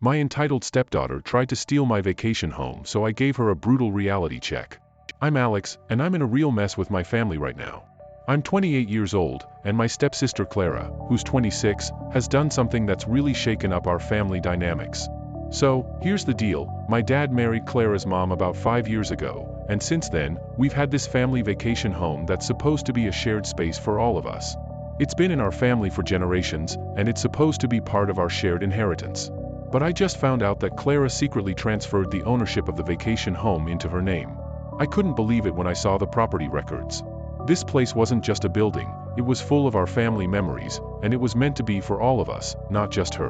My entitled stepdaughter tried to steal my vacation home, so I gave her a brutal reality check. I'm Alex, and I'm in a real mess with my family right now. I'm 28 years old, and my stepsister Clara, who's 26, has done something that's really shaken up our family dynamics. So, here's the deal. My dad married Clara's mom about 5 years ago, and since then, we've had this family vacation home that's supposed to be a shared space for all of us. It's been in our family for generations, and it's supposed to be part of our shared inheritance. But I just found out that Clara secretly transferred the ownership of the vacation home into her name. I couldn't believe it when I saw the property records. This place wasn't just a building, it was full of our family memories, and it was meant to be for all of us, not just her.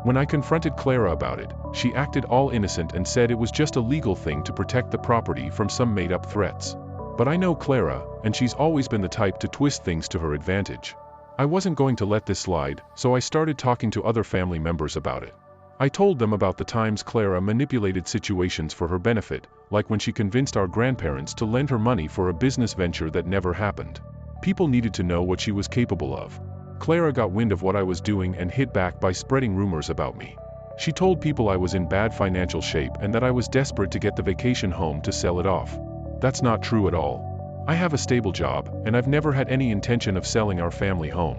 When I confronted Clara about it, she acted all innocent and said it was just a legal thing to protect the property from some made-up threats. But I know Clara, and she's always been the type to twist things to her advantage. I wasn't going to let this slide, so I started talking to other family members about it. I told them about the times Clara manipulated situations for her benefit, like when she convinced our grandparents to lend her money for a business venture that never happened. People needed to know what she was capable of. Clara got wind of what I was doing and hit back by spreading rumors about me. She told people I was in bad financial shape and that I was desperate to get the vacation home to sell it off. That's not true at all. I have a stable job, and I've never had any intention of selling our family home.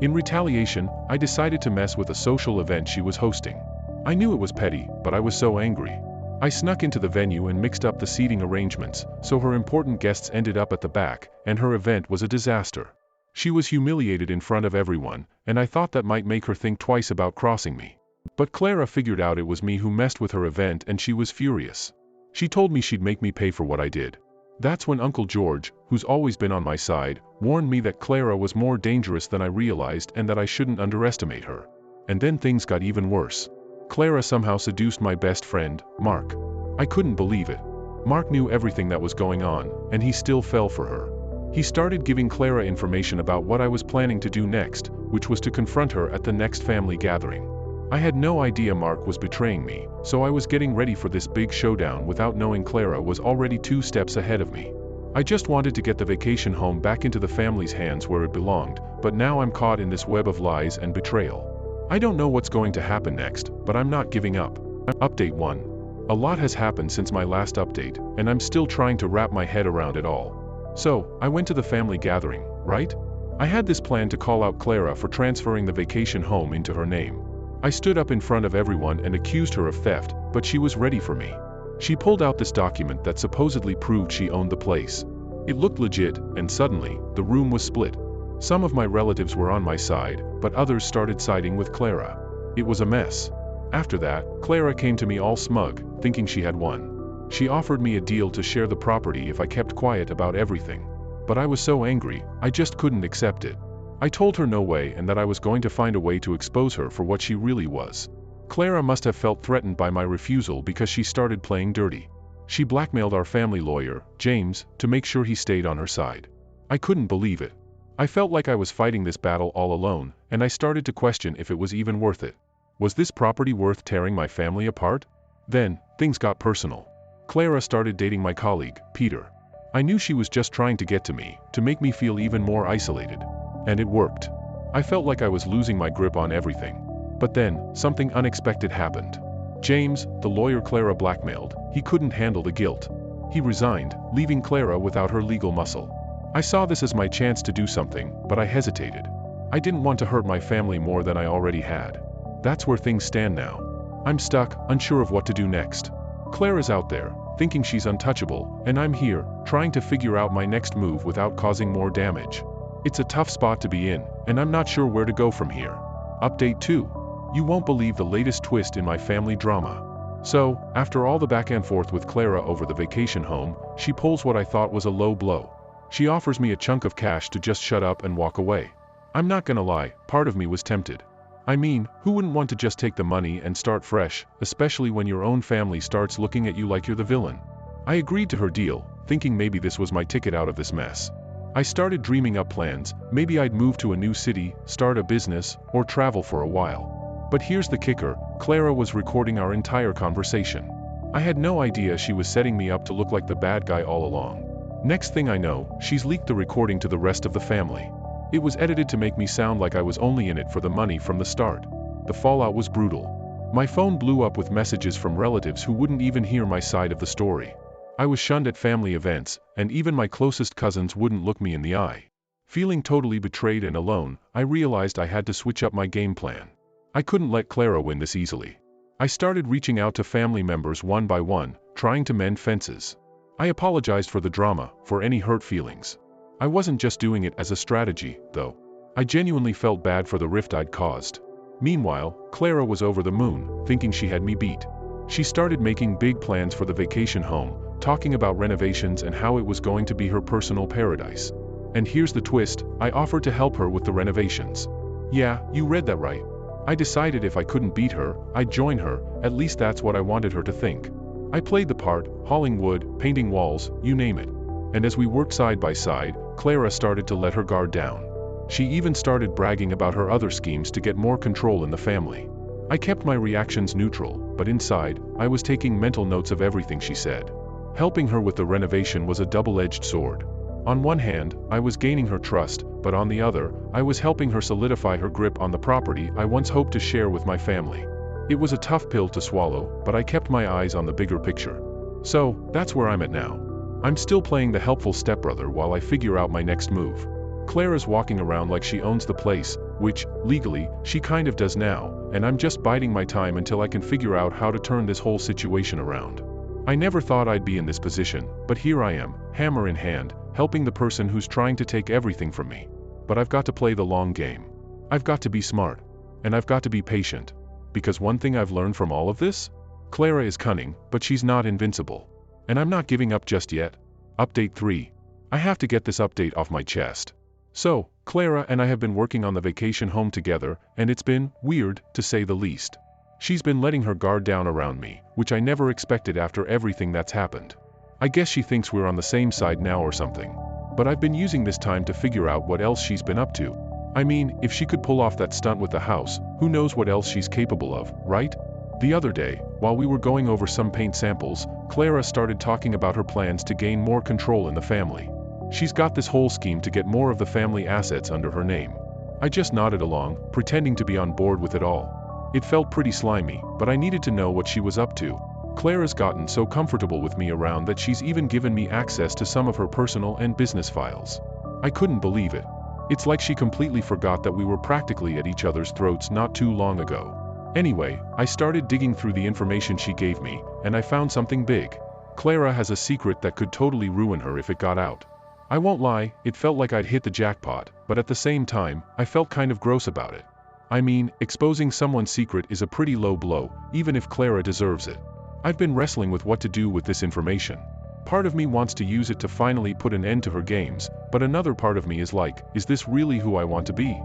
In retaliation, I decided to mess with a social event she was hosting. I knew it was petty, but I was so angry. I snuck into the venue and mixed up the seating arrangements, so her important guests ended up at the back, and her event was a disaster. She was humiliated in front of everyone, and I thought that might make her think twice about crossing me. But Clara figured out it was me who messed with her event, and she was furious. She told me she'd make me pay for what I did. That's when Uncle George, who's always been on my side, warned me that Clara was more dangerous than I realized and that I shouldn't underestimate her. And then things got even worse. Clara somehow seduced my best friend, Mark. I couldn't believe it. Mark knew everything that was going on, and he still fell for her. He started giving Clara information about what I was planning to do next, which was to confront her at the next family gathering. I had no idea Mark was betraying me, so I was getting ready for this big showdown without knowing Clara was already 2 steps ahead of me. I just wanted to get the vacation home back into the family's hands where it belonged, but now I'm caught in this web of lies and betrayal. I don't know what's going to happen next, but I'm not giving up. Update 1. A lot has happened since my last update, and I'm still trying to wrap my head around it all. So, I went to the family gathering, right? I had this plan to call out Clara for transferring the vacation home into her name. I stood up in front of everyone and accused her of theft, but she was ready for me. She pulled out this document that supposedly proved she owned the place. It looked legit, and suddenly, the room was split. Some of my relatives were on my side, but others started siding with Clara. It was a mess. After that, Clara came to me all smug, thinking she had won. She offered me a deal to share the property if I kept quiet about everything. But I was so angry, I just couldn't accept it. I told her no way and that I was going to find a way to expose her for what she really was. Clara must have felt threatened by my refusal because she started playing dirty. She blackmailed our family lawyer, James, to make sure he stayed on her side. I couldn't believe it. I felt like I was fighting this battle all alone, and I started to question if it was even worth it. Was this property worth tearing my family apart? Then, things got personal. Clara started dating my colleague, Peter. I knew she was just trying to get to me, to make me feel even more isolated. And it worked. I felt like I was losing my grip on everything. But then, something unexpected happened. James, the lawyer Clara blackmailed, he couldn't handle the guilt. He resigned, leaving Clara without her legal muscle. I saw this as my chance to do something, but I hesitated. I didn't want to hurt my family more than I already had. That's where things stand now. I'm stuck, unsure of what to do next. Clara's out there, thinking she's untouchable, and I'm here, trying to figure out my next move without causing more damage. It's a tough spot to be in, and I'm not sure where to go from here. Update 2. You won't believe the latest twist in my family drama. So, after all the back and forth with Clara over the vacation home, she pulls what I thought was a low blow. She offers me a chunk of cash to just shut up and walk away. I'm not gonna lie, part of me was tempted. I mean, who wouldn't want to just take the money and start fresh, especially when your own family starts looking at you like you're the villain? I agreed to her deal, thinking maybe this was my ticket out of this mess. I started dreaming up plans. Maybe I'd move to a new city, start a business, or travel for a while. But here's the kicker, Clara was recording our entire conversation. I had no idea she was setting me up to look like the bad guy all along. Next thing I know, she's leaked the recording to the rest of the family. It was edited to make me sound like I was only in it for the money from the start. The fallout was brutal. My phone blew up with messages from relatives who wouldn't even hear my side of the story. I was shunned at family events, and even my closest cousins wouldn't look me in the eye. Feeling totally betrayed and alone, I realized I had to switch up my game plan. I couldn't let Clara win this easily. I started reaching out to family members one by one, trying to mend fences. I apologized for the drama, for any hurt feelings. I wasn't just doing it as a strategy, though. I genuinely felt bad for the rift I'd caused. Meanwhile, Clara was over the moon, thinking she had me beat. She started making big plans for the vacation home, talking about renovations and how it was going to be her personal paradise. And here's the twist, I offered to help her with the renovations. Yeah, you read that right. I decided if I couldn't beat her, I'd join her, at least that's what I wanted her to think. I played the part, hauling wood, painting walls, you name it. And as we worked side by side, Clara started to let her guard down. She even started bragging about her other schemes to get more control in the family. I kept my reactions neutral, but inside, I was taking mental notes of everything she said. Helping her with the renovation was a double-edged sword. On one hand, I was gaining her trust, but on the other, I was helping her solidify her grip on the property I once hoped to share with my family. It was a tough pill to swallow, but I kept my eyes on the bigger picture. So, that's where I'm at now. I'm still playing the helpful stepbrother while I figure out my next move. Clara's walking around like she owns the place, which, legally, she kind of does now, and I'm just biding my time until I can figure out how to turn this whole situation around. I never thought I'd be in this position, but here I am, hammer in hand, helping the person who's trying to take everything from me. But I've got to play the long game. I've got to be smart. And I've got to be patient. Because one thing I've learned from all of this? Clara is cunning, but she's not invincible. And I'm not giving up just yet. Update 3. I have to get this update off my chest. So, Clara and I have been working on the vacation home together, and it's been weird, to say the least. She's been letting her guard down around me, which I never expected after everything that's happened. I guess she thinks we're on the same side now or something. But I've been using this time to figure out what else she's been up to. I mean, if she could pull off that stunt with the house, who knows what else she's capable of, right? The other day, while we were going over some paint samples, Clara started talking about her plans to gain more control in the family. She's got this whole scheme to get more of the family assets under her name. I just nodded along, pretending to be on board with it all. It felt pretty slimy, but I needed to know what she was up to. Clara's gotten so comfortable with me around that she's even given me access to some of her personal and business files. I couldn't believe it. It's like she completely forgot that we were practically at each other's throats not too long ago. Anyway, I started digging through the information she gave me, and I found something big. Clara has a secret that could totally ruin her if it got out. I won't lie, it felt like I'd hit the jackpot, but at the same time, I felt kind of gross about it. I mean, exposing someone's secret is a pretty low blow, even if Clara deserves it. I've been wrestling with what to do with this information. Part of me wants to use it to finally put an end to her games, but another part of me is like, is this really who I want to be?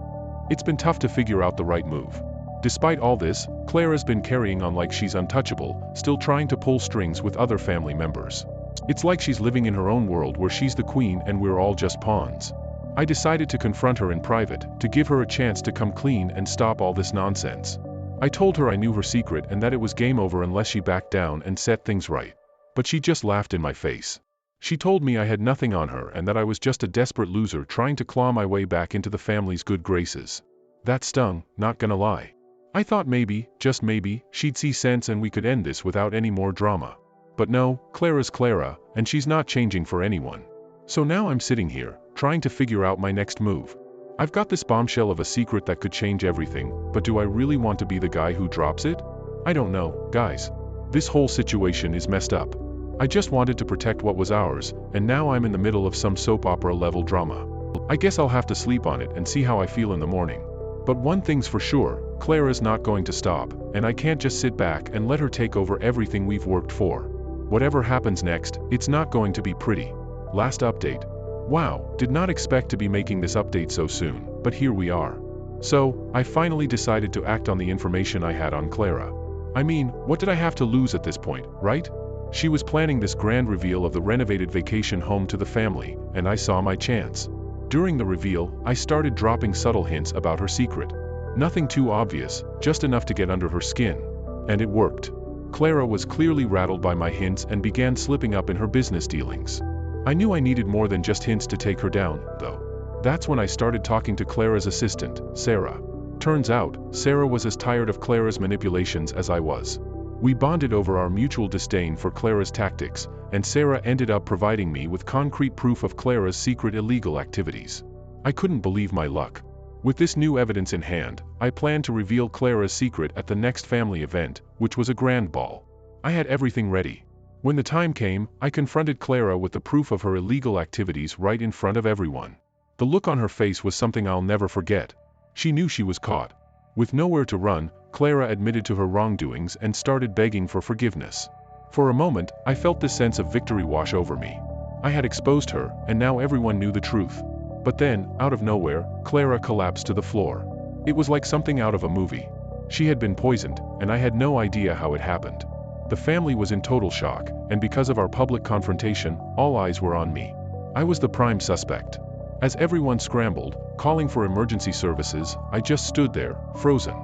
It's been tough to figure out the right move. Despite all this, Clara's been carrying on like she's untouchable, still trying to pull strings with other family members. It's like she's living in her own world where she's the queen and we're all just pawns. I decided to confront her in private, to give her a chance to come clean and stop all this nonsense. I told her I knew her secret and that it was game over unless she backed down and set things right. But she just laughed in my face. She told me I had nothing on her and that I was just a desperate loser trying to claw my way back into the family's good graces. That stung, not gonna lie. I thought maybe, just maybe, she'd see sense and we could end this without any more drama. But no, Clara's Clara, and she's not changing for anyone. So now I'm sitting here, trying to figure out my next move. I've got this bombshell of a secret that could change everything, but do I really want to be the guy who drops it? I don't know, guys. This whole situation is messed up. I just wanted to protect what was ours, and now I'm in the middle of some soap opera level drama. I guess I'll have to sleep on it and see how I feel in the morning. But one thing's for sure, Clara's not going to stop, and I can't just sit back and let her take over everything we've worked for. Whatever happens next, it's not going to be pretty. Last update. Wow, did not expect to be making this update so soon, but here we are. So, I finally decided to act on the information I had on Clara. I mean, what did I have to lose at this point, right? She was planning this grand reveal of the renovated vacation home to the family, and I saw my chance. During the reveal, I started dropping subtle hints about her secret. Nothing too obvious, just enough to get under her skin. And it worked. Clara was clearly rattled by my hints and began slipping up in her business dealings. I knew I needed more than just hints to take her down, though. That's when I started talking to Clara's assistant, Sarah. Turns out, Sarah was as tired of Clara's manipulations as I was. We bonded over our mutual disdain for Clara's tactics, and Sarah ended up providing me with concrete proof of Clara's secret illegal activities. I couldn't believe my luck. With this new evidence in hand, I planned to reveal Clara's secret at the next family event, which was a grand ball. I had everything ready. When the time came, I confronted Clara with the proof of her illegal activities right in front of everyone. The look on her face was something I'll never forget. She knew she was caught. With nowhere to run, Clara admitted to her wrongdoings and started begging for forgiveness. For a moment, I felt this sense of victory wash over me. I had exposed her, and now everyone knew the truth. But then, out of nowhere, Clara collapsed to the floor. It was like something out of a movie. She had been poisoned, and I had no idea how it happened. The family was in total shock, and because of our public confrontation, all eyes were on me. I was the prime suspect. As everyone scrambled, calling for emergency services, I just stood there, frozen.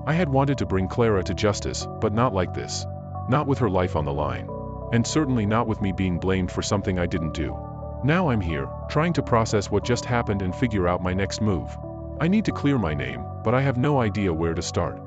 I had wanted to bring Clara to justice, but not like this. Not with her life on the line. And certainly not with me being blamed for something I didn't do. Now I'm here, trying to process what just happened and figure out my next move. I need to clear my name, but I have no idea where to start.